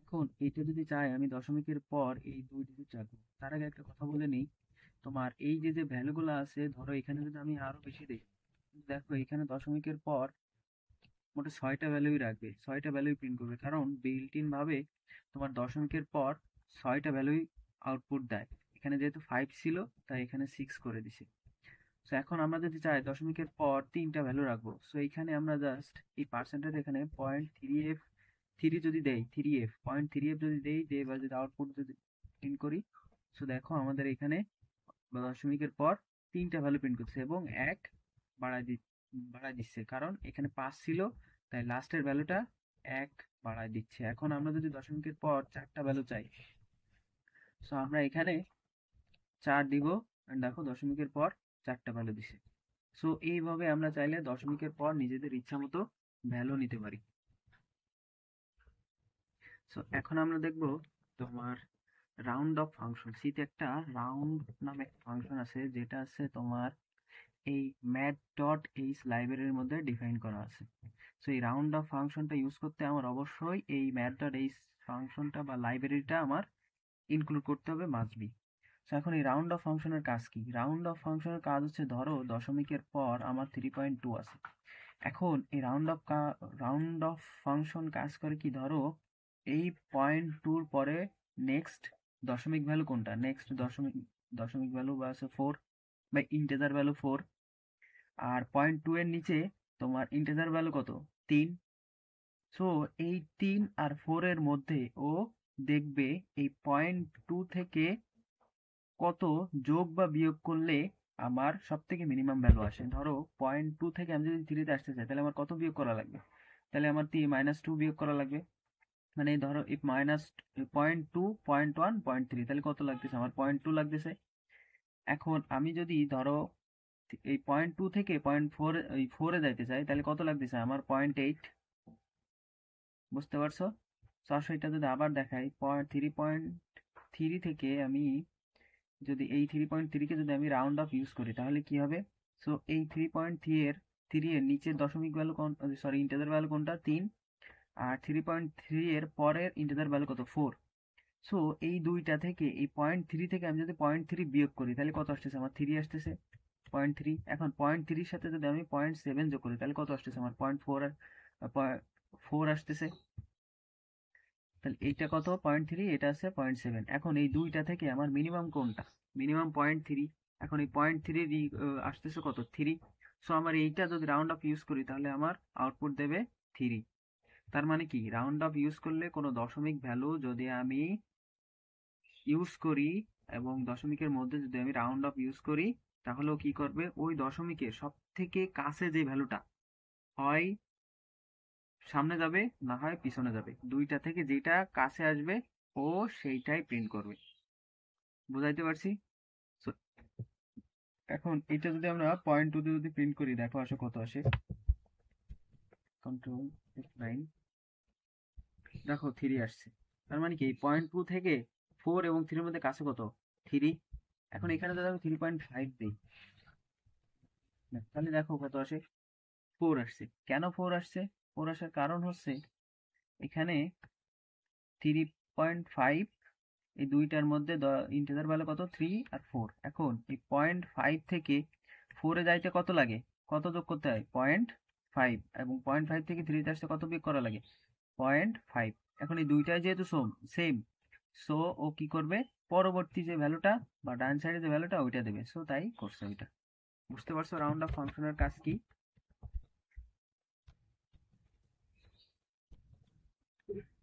এখন এইটা যদি চাই আমি দশমিকের পর এই 2 ডিজিট রাখবো। তার আগে একটা কথা বলে নেই, তোমার এই যে ভ্যালুগুলো আছে, ধরো এখানে যদি আমি আরো বেশি দিই, দেখো এখানে দশমিকের পর মোটে 6টা ভ্যালুই রাখবে, 6টা ভ্যালুই প্রিন্ট করবে, কারণ বিল্ট ইন ভাবে তোমার দশমিকের পর 6টা ভ্যালুই আউটপুট দেয়। এখানে যেহেতু 5 ছিল তাই এখানে 6 করে দিছে। সো এখন আমরা যদি চাই দশমিকের পর 3টা ভ্যালু রাখবো, সো এইখানে আমরা জাস্ট এই পার্সেন্টেজ এখানে 0.3f 3 যদি দেই, 3f 0.3f যদি দেই, দিয়ে এবার যদি আউটপুট যদি প্রিন্ট করি, সো দেখো আমাদের এখানে দশমিকের পর 3টা ভ্যালু প্রিন্ট করছে এবং 1 বাড়ায় দিচ্ছে, কারণ এখানে 5 ছিল তাই লাস্টের ভ্যালুটা 1 বাড়ায় দিচ্ছে। এখন আমরা যদি দশমিকের পর 4টা ভ্যালু চাই, সো আমরা এখানে 4 দিব, and দেখো দশমিকের পর 4টা ভ্যালু দিছে। সো এইভাবে আমরা চাইলে দশমিকের পর নিজেদের ইচ্ছা মতো ভ্যালু নিতে পারি। সো এখন আমরা দেখব তোমার রাউন্ড অফ ফাংশন। সিতে একটা রাউন্ড নামে একটা ফাংশন আছে, যেটা আছে তোমার এই ম্যাথ ডট এইচ লাইব্রেরির মধ্যে ডিফাইন করা আছে। সো এই রাউন্ড অফ ফাংশনটা ইউজ করতে আমার অবশ্যই এই ম্যাথ ডট এইচ ফাংশনটা বা লাইব্রেরিটা আমার ইনক্লুড করতে হবে, মাস্ট বি। সো এখন এই রাউন্ড অফ ফাংশনের কাজ কি? রাউন্ড অফ ফাংশনের কাজ হচ্ছে, ধরো দশমিকের পর আমার 3.2 আছে। এখন এই রাউন্ড অফ ফাংশন কাজ করে কি, ধরো এই 0.2 পরে নেক্সট দশমিক ভ্যালু কোনটা, নেক্সট দশমিক ভ্যালু বা আছে 4 বা ইন্টিজার ভ্যালু 4, আর 0.2 এর নিচে তোমার ইন্টিজার ভ্যালু কত, 3। সো এই 3 আর 4 এর মধ্যে ও দেখবে এই 0.2 থেকে কত যোগ বা বিয়োগ করলে আমার সব থেকে মিনিমাম ভ্যালু আসে। ধরো 0.2 থেকে আমি যদি 3 তে আসতে চাই, তাহলে আমার কত বিয়োগ করা লাগবে? তাহলে আমার -2 বিয়োগ করা লাগবে। মানে ধরো এই মাইনাস 0.2, 0.1, 0.3, তাহলে কত লাগতেছে? আমার 0.2 লাগতেছে। এখন আমি যদি ধরো এই 0.2 থেকে 0.4 এই 4 এ যাইতে চাই, তাহলে কত লাগতেছে? আমার 0.8। বুঝতে পারছো? সরাসরি এটা যদি আবার দেখাই, 3.3 থেকে আমি যদি এই 3.3 কে যদি আমি রাউন্ড অফ ইউজ করি, তাহলে কি হবে? সো এই 3.3 এর নিচের দশমিক ভ্যালু কোন, সরি ইন্টিজার ভ্যালু কোনটা, 3। আর 3.3 এর পরের ইন্টিজার ভ্যালু কত, 4। সো এই দুইটা থেকে এই 0.3 থেকে আমি যদি 0.3 বিয়োগ করি, তাহলে কত আসতেছে? আমার 3 আসতেছে। 0.3, এখন 0.3 সাথে যদি আমি 0.7 যোগ করি, তাহলে কত আসতেছে? আমার 0.4 আর 4 আসতেছে। তাহলে এইটা কত, 0.3, এটা আছে 0.7। এখন এই দুইটা থেকে আমার মিনিমাম কোনটা? মিনিমাম 0.3। এখন এই 0.3 আসতেছে কত, 3। সো আমার এইটা যদি রাউন্ড অফ ইউজ করি, তাহলে আমার আউটপুট দেবে 3। তার মানে কি, রাউন্ড অফ ইউজ করলে কোনো দশমিক ভ্যালু যদি আমি ইউজ করি এবং দশমিকের মধ্যে যদি আমি রাউন্ড অফ ইউজ করি, তাহলেও কি করবে, ওই দশমিকের সব থেকে কাছে যে ভ্যালুটা, হয় সামনে যাবে না হয় পিছনে যাবে, দুইটা থেকে যেটা কাছে আসবে ও সেইটাই প্রিন্ট করবে। বুঝাইতে পারছি? So, এখন এটা যদি আমরা 0.2 তে যদি প্রিন্ট করি, দেখো আসো কত আসে, কন্ট্রোল F9, দেখো 3 আসছে। তার মানে কি 0.2 থেকে 4 এবং 3 এর মধ্যে কাছে কত, 3। এখন এখানে যদি আমি 3.5 দিই, তাহলে দেখো কত আসে, 4 আসছে। কেন 4 আসছে? 4 আসার কারণ হচ্ছে এখানে 3.5, এই দুইটার মধ্যে ইন্টিজার ভ্যালু কত, 3 আর 4। এখন এই 0.5 থেকে 4 এ যাইতে কত লাগে, কত যোগ করতে হয়, 0.5, এবং 0.5 থেকে 3 তে আসতে কত বিয়োগ করা লাগে, 0.5। এখন এই দুইটাই যেহেতু সেম, সো ও কি করবে, পরবর্তী যে ভ্যালুটা বা ডান সাইডে যে ভ্যালুটা ওইটা দেবে। সো তাই করছে ওইটা। বুঝতে পারছো রাউন্ড অফ ফাংশনের কাজ কি?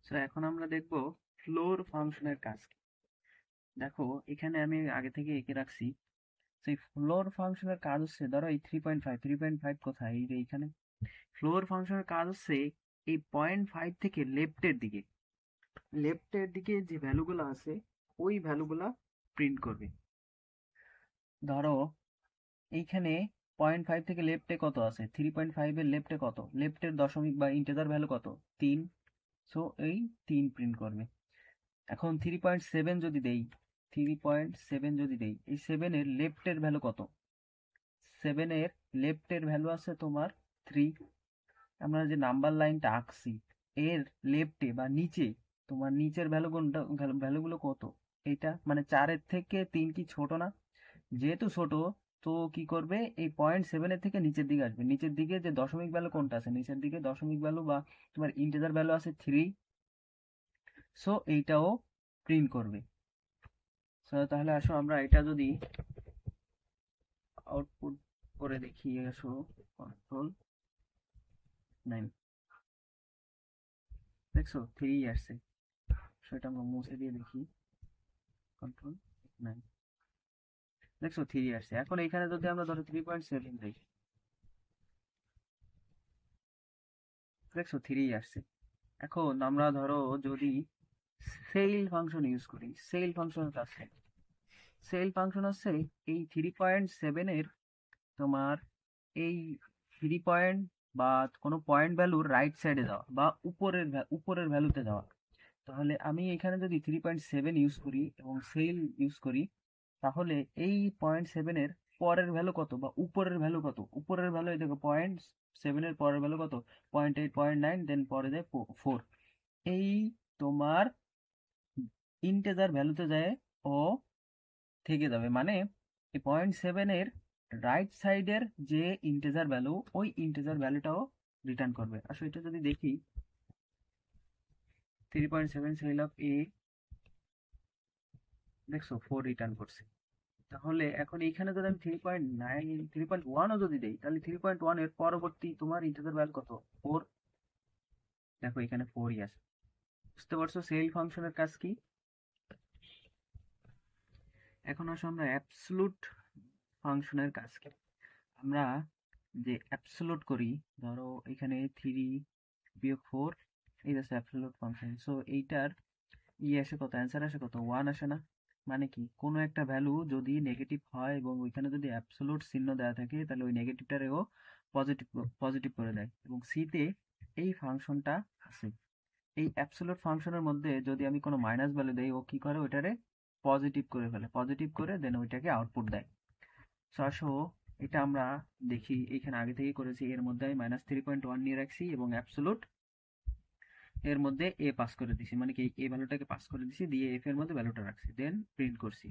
সো এখন আমরা দেখব ফ্লোর ফাংশনের কাজ কি। দেখো এখানে আমি আগে থেকে এঁকে রাখছি। সেই ফ্লোর ফাংশনের কাজ হচ্ছে, ধরো এই 3.5 কোথায়, এই যে এইখানে। ফ্লোর ফাংশনের কাজ হচ্ছে এই 0.5 থেকে লেফটের দিকে যে ভ্যালুগুলো আছে ওই ভ্যালুগুলা প্রিন্ট করবে। ধরো এইখানে 0.5 থেকে লেফটে কত আছে, 3.5 এর লেফটে কত, লেফটের দশমিক বা ইন্টিজার ভ্যালু কত, 3। সো এই 3 প্রিন্ট করবে। এখন 3.7 যদি দেই, 3.7 যদি দেই, এই 7 এর লেফটের ভ্যালু কত, 7 এর লেফটের ভ্যালু আছে তোমার 3। আমরা যে নাম্বার লাইনটা আঁকছি এর লেফটে বা নিচে তোমার নিচের ভ্যালুগুলো কত, এইটা মানে 4-এর থেকে 3 কি ছোট না? যেহেতু ছোট, তো কি করবে, এই 0.7-এর থেকে নিচের দিকে আসবে। নিচের দিকে যে দশমিক ভ্যালু কোনটা আছে, নিচের দিকে দশমিক ভ্যালু বা তোমার ইন্টিজার ভ্যালু আছে 3, সো এইটাও প্রিন্ট করবে। সো তাহলে আসো আমরা এটা যদি আউটপুট করে দেখি, আসো Ctrl 9, দেখছো 3 আসছে। সেটা আমরা মুছে দিয়ে দেখি, Ctrl 9, দেখছো 3 আসছে। এখন এখানে যদি আমরা ধরো 3.7 দিই, দেখছো 3 আসছে। এখন আমরা ধরো যদি সেল ফাংশন ইউজ করি, সেল ফাংশনের কাজ কি? সেল ফাংশন হচ্ছে এই 3.7 এর তোমার এই 3 পয়েন্ট বা কোনো পয়েন্ট ভ্যালুর রাইট সাইডে দেওয়া বা উপরের ভ্যালুতে দেওয়া। তাহলে আমি এখানে যদি 3.7 ইউজ করি এবং সেল ইউজ করি, তাহলে এই 0.7-এর পরের ভ্যালু কত বা উপরের ভ্যালু কত? উপরের ভ্যালু এই দেখো 0.7-এর পরের ভ্যালু কত? 0.8, 0.9, দেন পরে দেয় 4। এই তোমার ইন্টেজার ভ্যালুতে যায় ও থেকে যাবে, মানে এই 0.7-এর রাইট সাইডের যে ইন্টেজার ভ্যালু, ওই ইন্টেজার ভ্যালুটাও রিটার্ন করবে। আসলে এটা যদি দেখি, 3.7 সেল অফ এ, দেখছো 4 রিটার্ন করছে। তাহলে এখন এইখানে যদি আমি 3.9, 3.1ও যদি দেই, তাহলে 3.1 এর পরবর্তী তোমার ইন্টিজার ভ্যালু কত? 4। দেখো এখানে 4ই আছে। বুঝতে পারছো সেল ফাংশনের কাজ কি? এখন আসো আমরা অ্যাবসলুট ফাংশনের কাজ কি। আমরা যে অ্যাবসলুট করি, ধরো এখানে 3 - 4, এই হচ্ছে অ্যাবসলুট ফাংশন। সো এইটার আসে কত, অ্যান্সার আসে কত, 1 আসে না? মানে কি, কোনো একটা ভ্যালু যদি নেগেটিভ হয় এবং ওইখানে যদি অ্যাবসোলুট চিহ্ন দেওয়া থাকে, তাহলে ওই নেগেটিভটারেও পজিটিভ পজিটিভ করে দেয়। এবং সিতে এই ফাংশনটা আছে। এই অ্যাবসোলুট ফাংশনের মধ্যে যদি আমি কোনো মাইনাস ভ্যালু দেই, ও কি করে, ওইটারে পজিটিভ করে ফেলে, পজিটিভ করে দেন ওইটাকে আউটপুট দেয়। সো আসো এটা আমরা দেখি, এখানে আগে থেকে করেছি, এর মধ্যে আমি -3.1 নিয়ে রাখছি এবং অ্যাবসোলুট এর মধ্যে এ পাস করে দিছি, মানে কি এ ভ্যালুটাকে পাস করে দিছি, দিয়ে এফ এর মধ্যে ভ্যালুটা রাখছি, দেন প্রিন্ট করছি।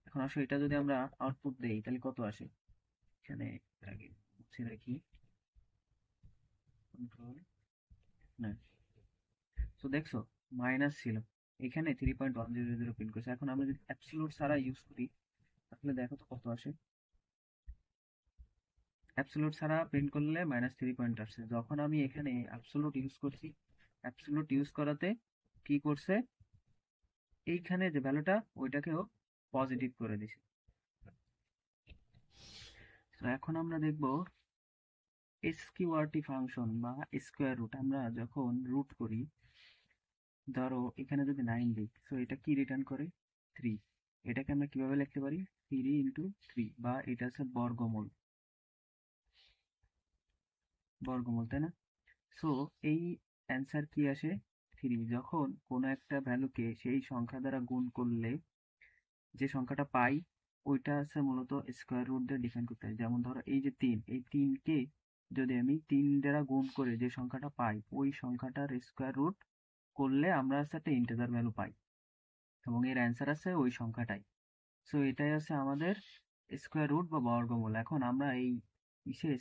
এখন আসো এটা যদি আমরা আউটপুট দেই, তাহলে কত আসে? এখানে আগে মুছে রাখি, Ctrl 9। তো দেখছো মাইনাস ছিল, এখানে 3.100 প্রিন্ট করছে। এখন আমরা যদি অ্যাবসলুট ছাড়া ইউজ করি, তাহলে দেখো তো কত আসে। অ্যাবসলুট ছাড়া প্রিন্ট করলে -3 আসছে। যখন আমি এখানে অ্যাবসলুট ইউজ করছি, অ্যাবসলুট ইউজ করাতে কি করছে, এইখানে যে ভ্যালুটা, ওইটাকেও পজিটিভ করে দিছে। তো এখন আমরা দেখব এসকিউআরটি ফাংশন বা স্কোয়ার রুট। আমরা যখন রুট করি, ধরো এখানে যদি 9 দিই, সো এটা কি রিটার্ন করে? 3। এটাকে আমরা কিভাবে লিখতে পারি? 3 × 3, বা এটা হচ্ছে বর্গমূল, বর্গমূল, তাই না? সো এই অ্যান্সার কি আসে? 3। যখন কোনো একটা ভ্যালুকে সেই সংখ্যা দ্বারা গুণ করলে যে সংখ্যাটা পাই, ওইটা আছে মূলত স্কোয়ার রুট দিয়ে ডিফাইন করতে হয়। যেমন ধরো এই যে 3, এই 3কে যদি আমি 3 দ্বারা গুণ করে যে সংখ্যাটা পাই, ওই সংখ্যাটার স্কোয়ার রুট করলে আমরা হচ্ছে একটা ইন্টিজার ভ্যালু পাই, এবং এর অ্যান্সার আছে ওই সংখ্যাটাই। সো এটাই আছে আমাদের স্কোয়ার রুট বা বর্গমূল। এখন আমরা এই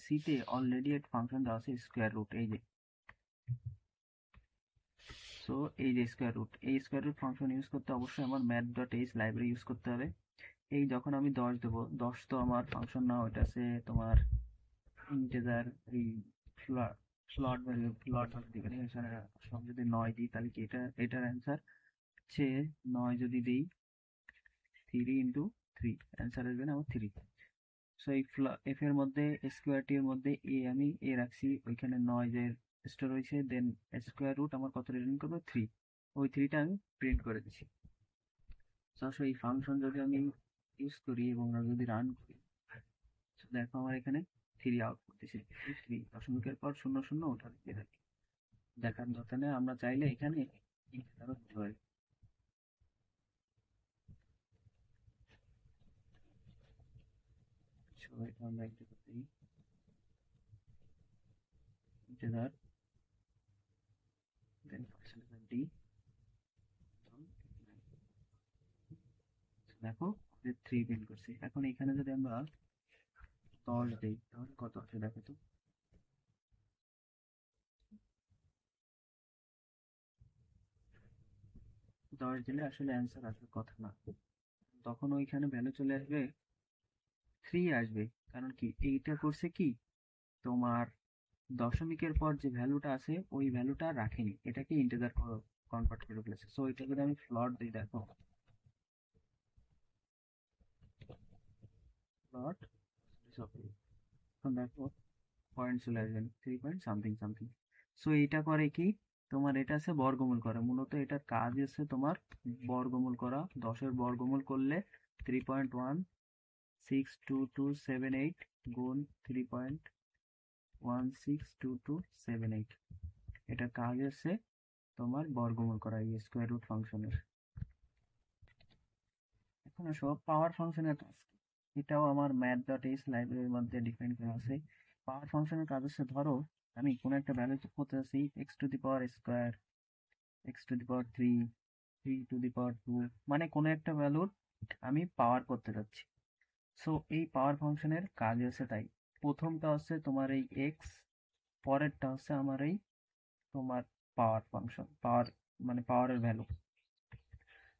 সিতে অলরেডি একটা ফাংশন দেওয়া আছে স্কোয়ার রুট, এই যে। সো এই যে স্কোয়ার রুট, এই স্কোয়ার রুট ফাংশন ইউজ করতে অবশ্যই আমার math.h লাইব্রেরি ইউজ করতে হবে। এই যখন আমি 10 দেবো, 10 তো আমার ফাংশন না, ওইটা আছে তোমার ইন্টিজার, এই ফ্লট ভ্যালু, ফ্লট ভ্যালু দিবেন। এখানে সব যদি 9 দিই, তাহলে কি এটার অ্যান্সার হচ্ছে 9 যদি দিই, 3 × 3, অ্যান্সার আসবে না আমার 3। সো এই এফ এর মধ্যে, স্কোয়ারটি এর মধ্যে আমি এ রাখছি, ওইখানে 9 যে স্টোর হয়েছে, দেন স্কোয়ার রুট আমার কত রিটার্ন করবে? 3। ওই 3টা আমি প্রিন্ট করে দিছি। সো এই ফাংশন যদি আমি ইউজ করি এবং যদি রান করি, so দেখো আমার এখানে 3 আউটপুট দিছে। 3 দশমিকের পর 0 0 ওটা দিয়ে রাখি, দেখার দরকার নেই, আমরা চাইলে এখানে ইন্টিজারও দিতে পারি। সো এটা আমরা একটা করতে ইন্টিজার, দেন পার্সেন্টেজ ডি, দেখো 3 প্রিন্ট করছি। এখন এখানে যদি আমরা 10 দিই তাহলে কত আসে দেখো তো। 10 দিলে আসলে অ্যান্সার আসার কথা না, তখন ওইখানে ভ্যালু চলে আসবে 3 আসবে। কারণ কি এইটা করছে কি, তোমার দশমিকের পর যে ভ্যালুটা আছে ওই ভ্যালুটা রাখেনি, এটাকে ইন্টিজার কনভার্ট করে ফেলেছে। সো এটা যদি আমি ফ্লট দিই, দেখো ফ্লট, এখন দেখো পয়েন্ট চলে আসবেন 3 পয়েন্ট সামথিং সামথিং। সো এটা করে কি, তোমার এটা আছে বর্গমূল করা, মূলত এটার কাজ আছে তোমার বর্গমূল করা। 10-এর বর্গমূল করলে 3.162278 গুণ 3.162278, এটার কাজ আছে তোমার বর্গমূল করা এই স্কোয়ার রুট ফাংশনের। এখন আসো পাওয়ার ফাংশনের কাজ কি? এটাও আমার math.h লাইব্রেরির মধ্যে ডিফাইন করা আছে। পাওয়ার ফাংশনের কাজ হচ্ছে, ধরো আমি কোনো একটা ভ্যালু করতে চাচ্ছি x to the power square, x to the power 3, 3 to the power 2, মানে কোনো একটা ভ্যালুর আমি পাওয়ার করতে যাচ্ছি। সো এই পাওয়ার ফাংশনের কাজ হচ্ছে তাই, প্রথমটা হচ্ছে তোমার এই এক্স, পরেরটা হচ্ছে আমার এই তোমার পাওয়ার ফাংশন, পাওয়ার মানে পাওয়ারের ভ্যালু।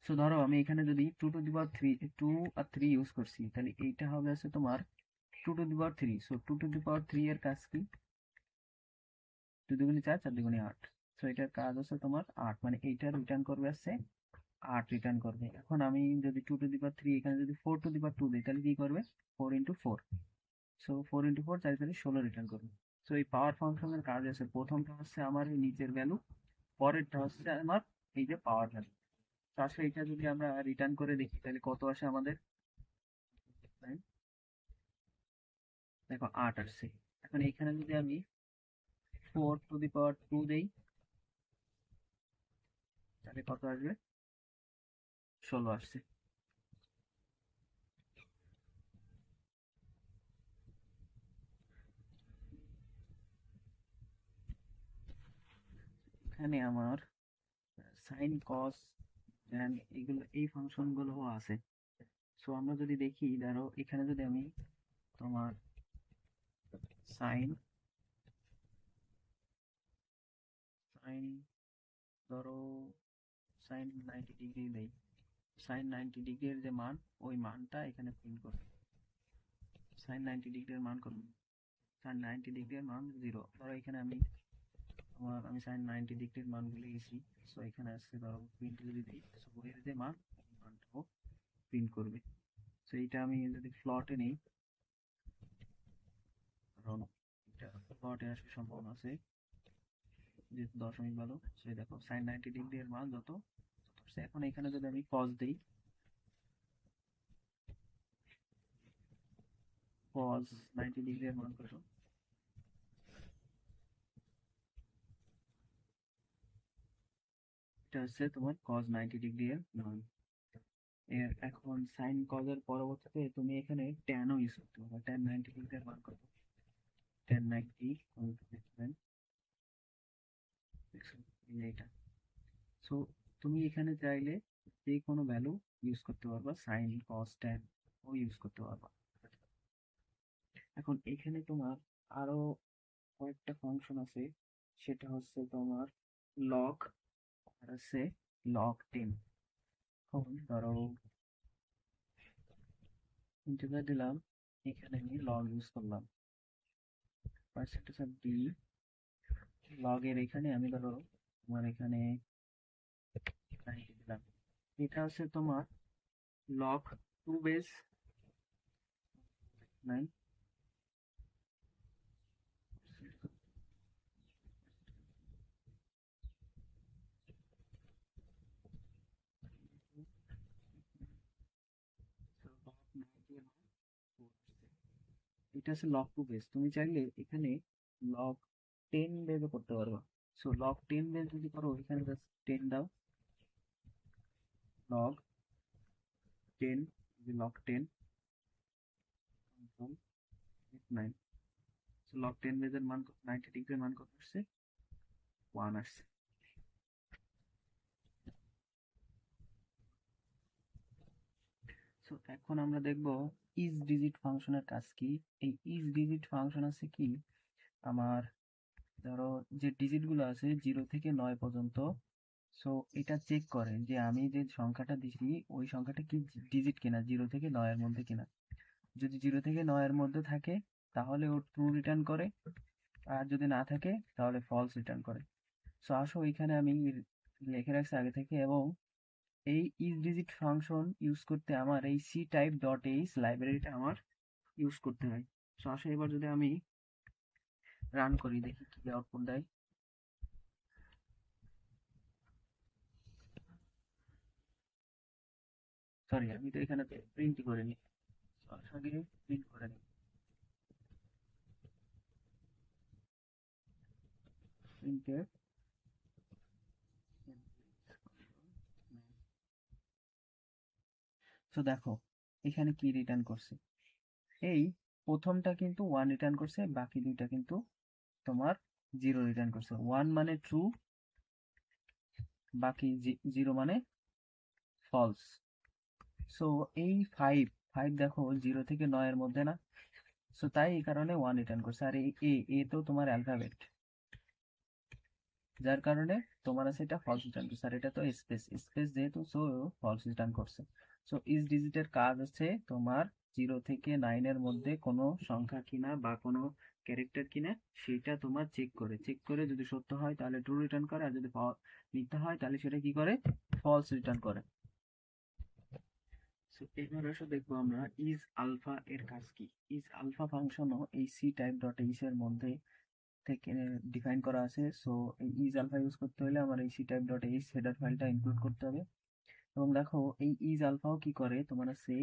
সো ধরো আমি এখানে যদি 2 to the power 3, 2 R 3 use করছি, তাহলে এইটা হবে আছে তোমার 2 to the power 3। So 2 to the power 3 এর কাজ কি, 2 দুগুণে 4, 4 দুগুণে 8। সো এটার কাজ হচ্ছে তোমার 8, মানে এইটা রিটার্ন করবে আছে 8 রিটার্ন করবে। এখন আমি যদি 2 টু দি পাওয়ার 3 এখানে যদি 4 টু দি পাওয়ার 2 দিই, তাহলে কি করবে, 4 × 4। সো 4 × 4 4 4 16 রিটার্ন করবে। সো এই পাওয়ার ফাংশনের কাজ আছে, প্রথমটা হচ্ছে আমার এই নিচের ভ্যালু, পরেরটা হচ্ছে আমার এই যে পাওয়ার ভ্যালু। তো আসলে এটা যদি আমরা রিটার্ন করে দেখি তাহলে কত আসে আমাদের, দেখো 8 আসছে। এখন এখানে যদি আমি 4 টু দি পাওয়ার 2 দেই, তাহলে কত আসবে, 16 আসছে। এখানে আমার সাইন কস ট্যান এগুলো এই ফাংশন গুলো আছে। সো আমরা যদি দেখি, ধরো এখানে যদি আমি তোমার সাইন সাইন ধরো সাইন 90 ডিগ্রি দেই, সাইন 90 ডিগ্রির যে মান ওই মানটা এখানে প্রিন্ট করবে। সাইন 90 ডিগ্রির মান কত, সাইন 90 ডিগ্রির মান 0। ধরো এখানে আমি সাইন 90 ডিগ্রির মান ভুলে গেছি। সো এখানে আসছে ধরো প্রিন্ট যদি দিই, সো এর যে মান ওই মানটাও প্রিন্ট করবে। সো এইটা আমি যদি ফ্লটে নেই, কারণ এটা ফ্লটে আসার সম্ভাবনা আছে যেহেতু দশমিক ভালো। সে দেখো সাইন 90 ডিগ্রি এর মান যত আসছে। এখন এখানে যদি আমি কস দিই, কস 90 ডিগ্রি এর মান কত, এটা হচ্ছে তোমার কস 90 ডিগ্রি এর মান। এর এখন সাইন কজের পরবর্তীতে তুমি এখানে ট্যানও ইউজ করতে পারো। ট্যান 90 ডিগ্রি এর মান কত, ট্যান 90 এটা। সো তুমি এখানে চাইলে যে কোনো ভ্যালু ইউজ করতে পারবা, সাইন কস ট্যান ও ইউজ করতে পারবা। এখন এখানে তোমার আরো কয়েকটা ফাংশন আছে, সেটা হচ্ছে তোমার লগ, আর আছে লগ 10। এখন ধরো ইন্টিজার দিলাম, এখানে আমি লগ ইউজ করলাম, পার্সেন্টেজ অফ ডি লগ এর এখানে আমি ধরো তোমার এখানে 90 দিলাম। এটা হচ্ছে তোমার লগ 2 বেস 9, এটা হচ্ছে লগ 2 বেস। তুমি চাইলে এখানে লগ 10 বেসও করতে পারবা। সো লগ 10 বেস যদি করো, এখানে জাস্ট 10 দাও, লগ 10, লগ 10 9। সো লগ 10 বেসের মান 90 ডিগ্রির মান কত আসছে, 1 আসছে। সো সো এখন আমরা দেখব ইজ ডিজিট ফাংশনের কাজ কি। এই ইজ ডিজিট ফাংশন আছে কি, আমার ধরো যে ডিজিটগুলো আছে 0 থেকে 9 পর্যন্ত, সো এটা চেক করে যে আমি যে সংখ্যাটা দিছি ওই সংখ্যাটা কি ডিজিট কিনা, 0 থেকে 9 এর মধ্যে কিনা। যদি 0 থেকে 9 এর মধ্যে থাকে তাহলে ও ট্রু রিটার্ন করে, আর যদি না থাকে তাহলে ফলস রিটার্ন করে। সো আসো এখানে আমি লিখে রাখছি আগে থেকে, এবং এই ইজ ডিজিট ফাংশন ইউজ করতে আমার এই সি টাইপ ডট এইচ লাইব্রেরিটা আমার ইউজ করতে হয়। সো আসো এবার যদি আমি রান করি দেখি কি আউটপুট দেয়। সরি, আমি তো এখানে প্রিন্ট করিনি, আগে প্রিন্ট করে নিই। প্রিন্টের তো দেখো এখানে কি রিটার্ন করছে, এই প্রথমটা কিন্তু 1 রিটার্ন করছে, বাকি দুইটা কিন্তু তোমার 0 রিটার্ন করছে। 1 মানে ট্রু, বাকি 0 মানে ফলস। সো এই 5 দেখো 0 থেকে 9 এর মধ্যে না, সো তাই এই কারণে 1 রিটার্ন করছে। আর এই এ তো তোমার অ্যালফাবেট, যার কারণে তোমার আছে এটা ফলস রিটার্ন করছে। আর এটা তো স্পেস স্পেস যেহেতু, সো ফলস রিটার্ন করছে। সো ইজ ডিজিটের কাজ হচ্ছে তোমার 0 থেকে 9 এর মধ্যে কোনো সংখ্যা কিনা বা কোনো ক্যারেক্টার কিনা সেটা তোমার চেক করে যদি সত্য হয় তাহলে ট্রু রিটার্ন করে, আর যদি মিথ্যা হয় তাহলে সেটা কি করে, ফলস রিটার্ন করে। সো এবার আসো দেখবো আমরা ইজ আলফা এর কাজ কি। ইজ আলফা ফাংশনও এই সি টাইপ ডট এইচ এর মধ্যে থেকে ডিফাইন করা আছে। সো এই ইজ আলফা ইউজ করতে হলে আমার এই C type dot H header ফাইলটা ইনক্লুড করতে হবে। এবং দেখো এই ইজ আলফাও কি করে, তোমার আছে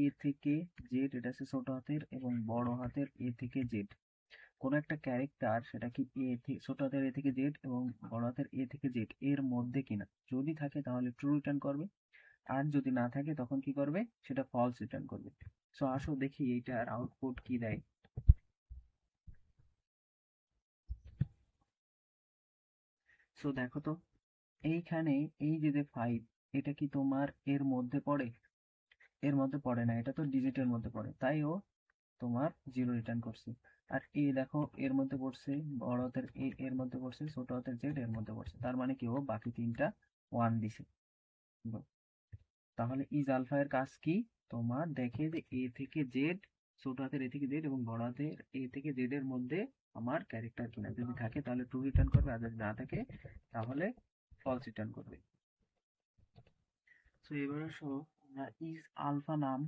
এ থেকে জেড, এটা আছে ছোট হাতের এবং বড় হাতের এ থেকে জেড। কোনো একটা ক্যারেক্টার সেটা কি ছোট হাতের এ থেকে জেড এবং বড় হাতের এ থেকে জেড এর মধ্যে কিনা, যদি থাকে তাহলে ট্রু রিটার্ন করবে, আর যদি না থাকে তখন কি করবে, সেটা ফলস রিটার্ন করবে। সো আসো দেখি এইটার আউটপুট কি দেয়। সো দেখো তো এইখানে এই যে 5, এটা কি তোমার এর মধ্যে পড়ে? এর মধ্যে পড়ে না, এটা তো ডিজিটের মধ্যে পড়ে, তাই ও তোমার 0 রিটার্ন করছে। আর এ দেখো এর মধ্যে পড়ছে, বড় হাতের এ এর মধ্যে পড়ছে, ছোট হাতের জেড এর মধ্যে পড়ছে, তার মানে কি ও বাকি তিনটা 1 দিছে। তাহলে ইজ আলফা এর কাজ কি, তোমার দেখে যে এ থেকে জেড, ছোট হাতের এ থেকে জেড এবং বড় হাতের এ থেকে জেড এর মধ্যে আমার ক্যারেক্টার কিনা, যদি থাকে তাহলে ট্রু রিটার্ন করবে, আর যদি না থাকে তাহলে ফলস রিটার্ন করবে। তো এবার আসো আমরা ইজ আলফা নাম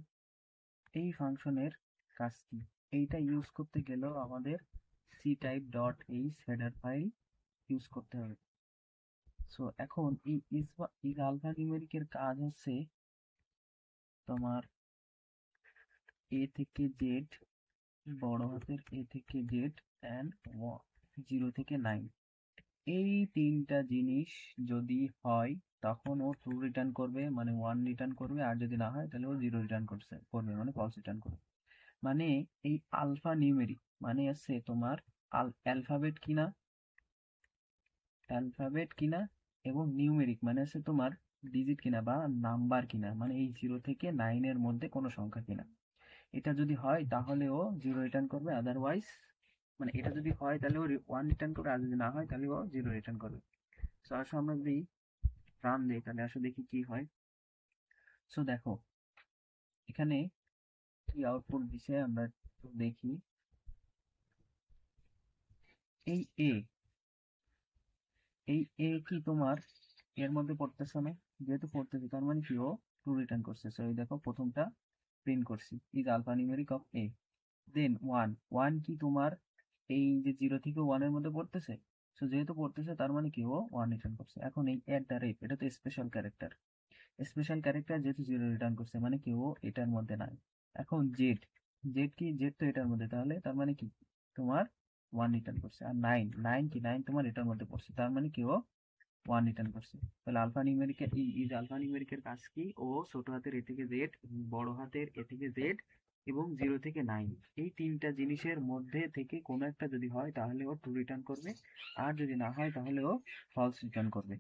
এই ফাংশনের কাজ কি। এইটা ইউজ করতে গেলেও আমাদের C type dot H header file use করতে হবে। সো এখন এই ইজ আলফা নিউমেরিকের কাজ হচ্ছে তোমার এ থেকে জেড, বড় হাতের এ থেকে জেড অ্যান্ড 0 থেকে 9, এই তিনটা জিনিস যদি হয় তখন ও ট্রু রিটার্ন করবে, মানে 1 রিটার্ন করবে, আর যদি না হয় তাহলে ও 0 রিটার্ন করবে মানে ফলস রিটার্ন করবে। মানে এই আলফা নিউমেরিক মানে আছে তোমার অ্যালফাবেট কিনা, এবং নিউমেরিক মানে আছে তোমার ডিজিট কিনা বা নাম্বার কিনা, মানে এই 0 থেকে 9 এর মধ্যে কোনো সংখ্যা কিনা। এটা যদি হয় তাহলে ও 0 রিটার্ন করবে, আদারওয়াইজ মানে এটা যদি হয় তাহলে ও 1 রিটার্ন করবে, আর যদি না হয় তাহলে ও 0 রিটার্ন করবে। সো আসো আমরা যদি রান দেই তাহলে আসো দেখি কি হয়। সো দেখো এখানে কি আউটপুট দিছে আমরা একটু দেখি। এই এ কি তোমার এর মধ্যে পড়তেছে না, যেহেতু পড়তেছে তার মানে কি ও ট্রু রিটার্ন করছে। সো এই দেখো প্রথমটা প্রিন্ট করছি, ইজ আলফা নিউমেরিক অফ এ। দেন 1 কি তোমার এই যে 0 থেকে 1 এর মধ্যে পড়তেছে, সো যেহেতু পড়তেছে তার মানে কি ও 1 রিটার্ন করছে। এখন এই এট দ্য রেট, এটা তো স্পেশাল ক্যারেক্টার যেহেতু 0 রিটার্ন করছে মানে কি ও এটার মধ্যে নাই। এখন জেড, জেড তো এটার মধ্যে, তাহলে তার মানে কি তোমার 1 রিটার্ন করছে। আর 9 তোমার এটার মধ্যে পড়ছে, তার মানে কি ও 1 রিটার্ন করছে। তাহলে আলফা নিউমেরিকের কাজ কি, ও ছোট হাতের এ থেকে জেড, বড় হাতের এ থেকে জেড এবং 0 থেকে 9 এই তিনটা জিনিসের মধ্যে থেকে কোনো একটা যদি হয় তাহলে ও ট্রু রিটার্ন করবে, আর যদি না হয় তাহলে ও ফলস রিটার্ন করবে।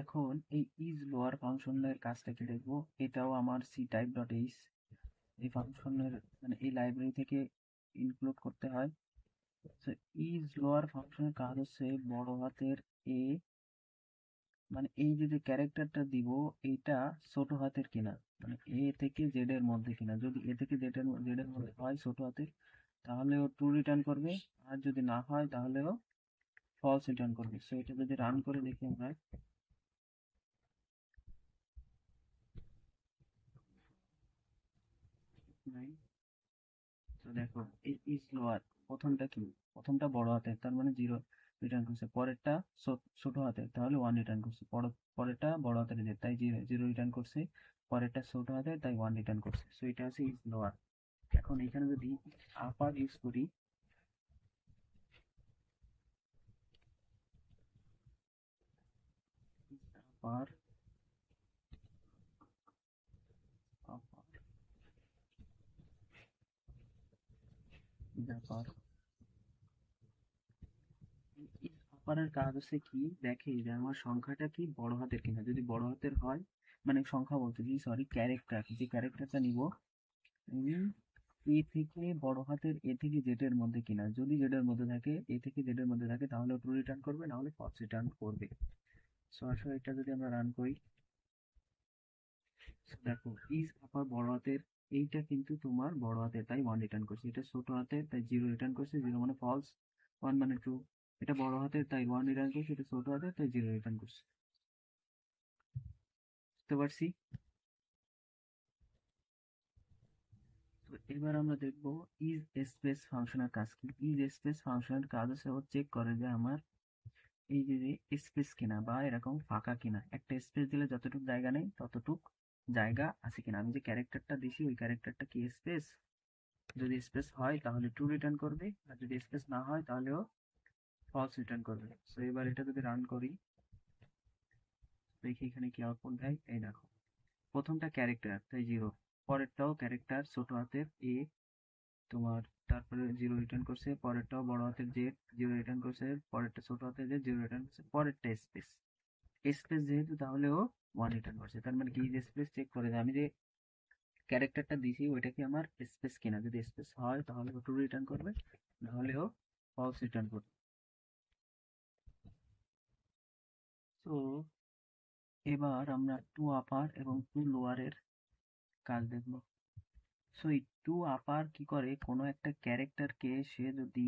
এখন এই ইজ লোয়ার ফাংশনের কাজটা কি দেখবো। এটাও আমার সি টাইপ ডট এইচ এই ফাংশনের মানে এই লাইব্রেরি থেকে ইনক্লুড করতে হয়। তো ইজ লোয়ার ফাংশনের কাজ হচ্ছে বড় হাতের এ, মানে এই যে ক্যারেক্টারটা দিব এইটা ছোট হাতের কিনা, মানে এ থেকে জেড এর মধ্যে কিনা। যদি এ থেকে জেড এর মধ্যে হয় ছোট হাতের, তাহলে ও ট্রু রিটার্ন করবে। আর যদি না হয় তাহলেও ফলস রিটার্ন করবে। সো এটা যদি রান করে দেখি আমরা, নাই। তো দেখো এই ইজ লোয়ার প্রথমটা কি, প্রথমটা বড় হাতের তার মানে জিরো রিটার্ন করছে, পরেরটা ছোট হাতের তাহলে ওয়ান রিটার্ন করছে, পরেরটা বড় হাতের তাই জিরো জিরো রিটার্ন করছে, পরেরটা ছোট হাতের তাই ওয়ান রিটার্ন করছে। সো এটা আছে ইজ লোয়ার। এখন এখানে যদি আপার ইউজ করি, আপার আপার ব্যাপার, আপারের কাজ হচ্ছে কি, দেখে যে আমার সংখ্যাটা কি বড় হাতের কিনা। যদি বড় হাতের হয়, মানে সংখ্যা বলতেছি সরি, ক্যারেক্টার, যে ক্যারেক্টারটা নিব এ থেকে বড় হাতের এ থেকে জেড এর মধ্যে কিনা। যদি জেড এর মধ্যে থাকে, এ থেকে জেড এর মধ্যে থাকে, তাহলে ট্রু রিটার্ন করবে, না হলে ফলস রিটার্ন করবে। সো আসলে এটা যদি আমরা রান করি, দেখো ইজ আপার বড় হাতের, এইটা কিন্তু তোমার বড় হাতের তাই ওয়ান রিটার্ন করছে, এটা ছোট হাতের তাই জিরো রিটার্ন করছে, জিরো মানে ফলস, ওয়ান মানে ট্রু। এটা বড় হাতের তাই ওয়ান রিটার্ন করছে, এটা ছোট হাতের তাই জিরো রিটার্ন করছে। বুঝতে পারছি। তো এবার আমরা দেখবো ইজ স্পেস ফাংশনের কাজ কি। ইজ স্পেস ফাংশনের কাজ হচ্ছে ও চেক করে যে আমার এই যে স্পেস কিনা বা এরকম ফাঁকা কিনা। একটা স্পেস দিলে যতটুকু জায়গা নেই ততটুক জায়গা আছে কিনা। আমি যে ক্যারেক্টারটা দিছি ওই ক্যারেক্টারটা কি স্পেস, যদি স্পেস হয় তাহলে ট্রু রিটার্ন করবে, আর যদি স্পেস না হয় তাহলেও ফলস রিটার্ন করবে। তো এবার এটা যদি রান করি, দেখি এখানে কি আউটপুট দেয়। এই দেখো প্রথমটা ক্যারেক্টার তাই জিরো, পরেরটাও ক্যারেক্টার ছোট হাতের এ তোমার, তারপরে জিরো রিটার্ন করছে, পরেরটাও বড় হাতের জেড জিরো রিটার্ন করছে, পরেরটা ছোট হাতের জেড জিরো রিটার্ন করছে, পরেরটা স্পেস স্পেস যেহেতু তাহলে ও ওয়ান রিটার্ন করছে। তার মানে কি স্পেস চেক করে যে আমি যে ক্যারেক্টারটা দিছি ওইটা কি আমার স্পেস কিনা। যদি স্পেস হয় তাহলে ও ট্রু রিটার্ন করবে, না হলে ও ফলস রিটার্ন করবে। তো এবার আমরা টু আপার এবং টু লোয়ারের কাজ দেখব। সো এই টু আপার কি করে, কোনো একটা ক্যারেক্টারকে সে যদি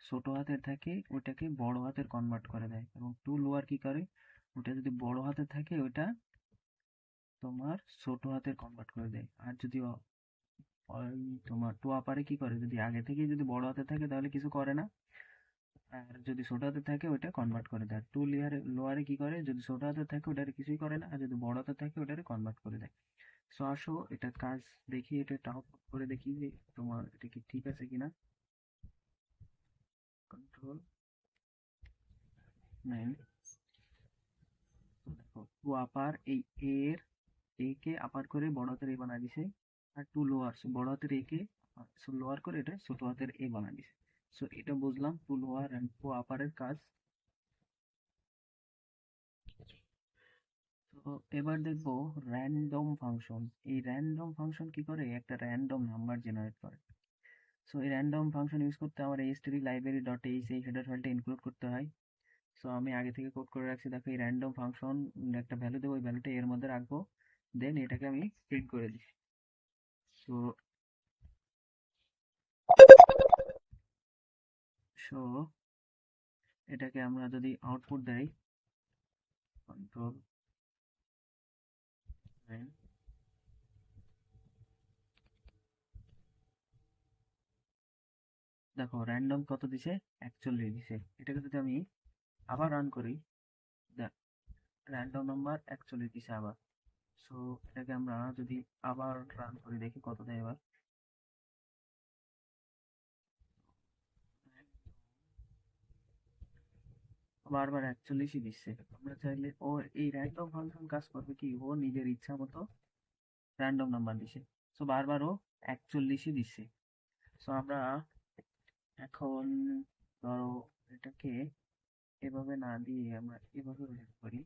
ছোট হাতের থাকে ওটাকে বড় হাতের কনভার্ট করে দেয়, এবং টু লোয়ার কি করে, ওটা যদি বড় হাতের থাকে ওটা তোমার ছোট হাতের কনভার্ট করে দেয়। আর যদি ওই তোমার টু আপারে কি করে, যদি আগে থেকে যদি বড় হাতে থাকে তাহলে কিছু করে না, আর যদি ছোট হাতে থাকে ওটা কনভার্ট করে দেয়। টু লোয়ারে কি করে, যদি ছোট হাতে থাকে ওটারে কিছুই করে না, আর যদি বড় হাতে থাকে ওটারে কনভার্ট করে দেয়। সো আসো এটা কাজ দেখি, এটা আউটপুট করে দেখি যে তোমার এটা কি ঠিক আছে কিনা। কন্ট্রোল 9, দেখো টু আপার এই এর এ কে আপার করে বড় হাতের এ বানা দিছে, আর টু লোয়ার বড় হাতের এ কে লোয়ার করে এটা ছোট হাতের এ বানা দিছে। সো এটা বুঝলাম টু লোয়ার এন্ড টু আপারের কাজ। তো এবার দেখবো র্যান্ডম ফাংশন। এই র্যান্ডম ফাংশন কি করে, একটা র্যান্ডম নাম্বার জেনারেট করে। সো এই র্যান্ডম ফাংশন ইউজ করতে আমার এইচটিডি লাইব্রেরি ডট এইচ এই হেডার ফাইলটা ইনক্লুড করতে হয়। সো আমি আগে থেকে কোড করে রাখছি। দেখো এই র্যান্ডম ফাংশন একটা ভ্যালু দেবো, ওই ভ্যালুটা এর মধ্যে রাখবো, দেন এটাকে আমি প্রিন্ট করে দিই। সো সো এটাকে আমরা যদি আউটপুট দেই, কন্ট্রোল 9, দেখো র্যান্ডম কত দিছে, 41 দিছে। এটাকে যদি আমি আবার রান করি, দেখ র্যান্ডম নাম্বার 41 দিছে আবার। সো এটাকে আমরা যদি আবার রান করে দেখি কত দেয় এবার। বারবার 41ই দিচ্ছে। আমরা চাইলে ও এই র্যান্ডম ফাংশন কাজ করবে কি, ও নিজের ইচ্ছা মতো র্যান্ডম নাম্বার দিছে। সো বারবার ও 41ই দিচ্ছে। সো আমরা এখন ধরো এটাকে এভাবে না দিয়ে আমরা এভাবে উল্লেখ করি,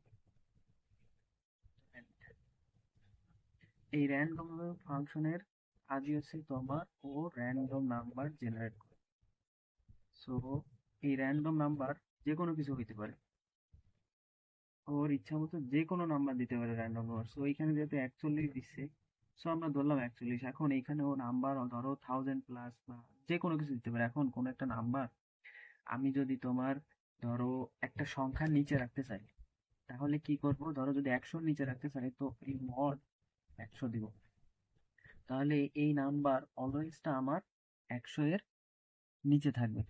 এই র্যান্ডম ফাংশনের কাজই হচ্ছে তোমার ও র্যান্ডম নাম্বার জেনারেট করে। সো এই র্যান্ডম নাম্বার যে কোনো কিছু হইতে পারে, ওর ইচ্ছা মতো যে কোনো নাম্বার দিতে পারে র্যান্ডম নাম্বার। সো এইখানে যেহেতু 41 দিচ্ছে, সো আমরা ধরলাম 41। এখন এইখানে ও নাম্বার ধরো 1000+ বা যে কোনো কিছু দিতে পারে। এখন কোনো একটা নাম্বার আমি যদি তোমার ধরো একটা সংখ্যার নিচে রাখতে চাই, তাহলে কি করব? ধরো যদি 100 নিচে রাখতে চাই, তো এই মড 100 দিব। তাহলে এই নাম্বার অলওয়েজটা আমার 100 এর নিচে থাকবে।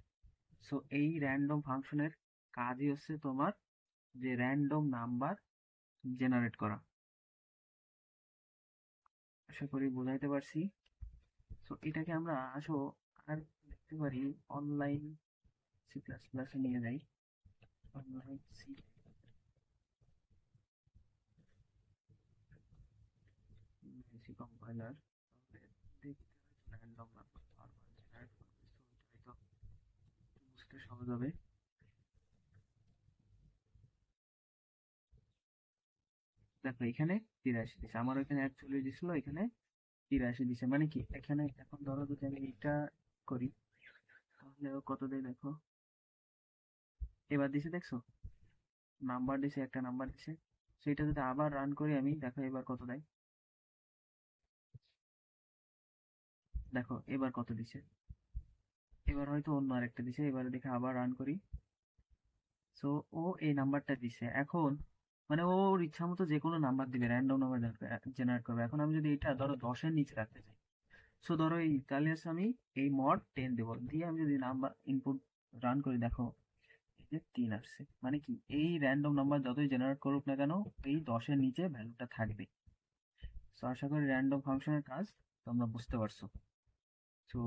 সো এই র্যান্ডম ফাংশনের কাজই হচ্ছে তোমার যে র্যান্ডম নাম্বার জেনারেট করা। আশা করি বোঝাইতে পারছি। সো এটাকে আমরা আর দেখতে পারি অনলাইন সি প্লাস প্লাসে নিয়ে যাই। অনলাইন সি কম্পাইলার, দেখতে র্যান্ডম নাম্বার বারবার জেনারেট করবে। সো এটা হয়তো বুঝতে সহজ হবে। দেখো এখানে 83 দিছে, আমার ওইখানে 41 দিছিল, এখানে 83 দিছে। মানে কি এখানে এখন ধরো যদি আমি এটা করি, তাহলে ও কত দেয় দেখো। এবার দিছে, দেখছো নাম্বার দিছে, একটা নাম্বার দিছে। সেটা যদি আবার রান করি আমি, দেখো এবার কত দেয়। দেখো এবার কত দিছে। এবার হয়তো অন্য আরেকটা দিছে। এবারে দেখে আবার রান করি। সো ও এই নাম্বারটা দিছে। এখন মানে ওর ইচ্ছা মতো যে কোনো নাম্বার দিবে, র্যান্ডম নাম্বার জেনারেট করবে। এখন আমি যদি এটা ধরো 10-এর নিচে রাখতে চাই, সো ধরো এই তাহলে হচ্ছে আমি এই মড 10 দেবো, দিয়ে আমি যদি নাম্বার ইনপুট রান করি, দেখো এই যে 3 আসছে। মানে কি এই র্যান্ডম নাম্বার যতই জেনারেট করুক না কেন, এই 10-এর নিচে ভ্যালুটা থাকবে। সো আশা করি র্যান্ডম ফাংশনের কাজ তোমরা বুঝতে পারছো। সো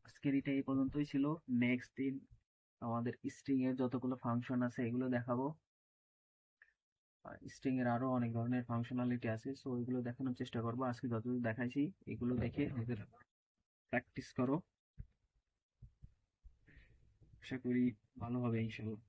আজকের এটা এই পর্যন্তই ছিল। নেক্সট দিন আমাদের স্ট্রিং এর যতগুলো ফাংশন আছে এগুলো দেখাবো। স্ট্রিং এর আরো অনেক ধরনের ফাংশনালিটি আছে, সো ওইগুলো দেখানোর চেষ্টা করবো। আজকে যতদূর দেখাইছি এগুলো দেখে নিজের প্র্যাকটিস করো। আশা করি ভালো হবে ইনশাল্লাহ।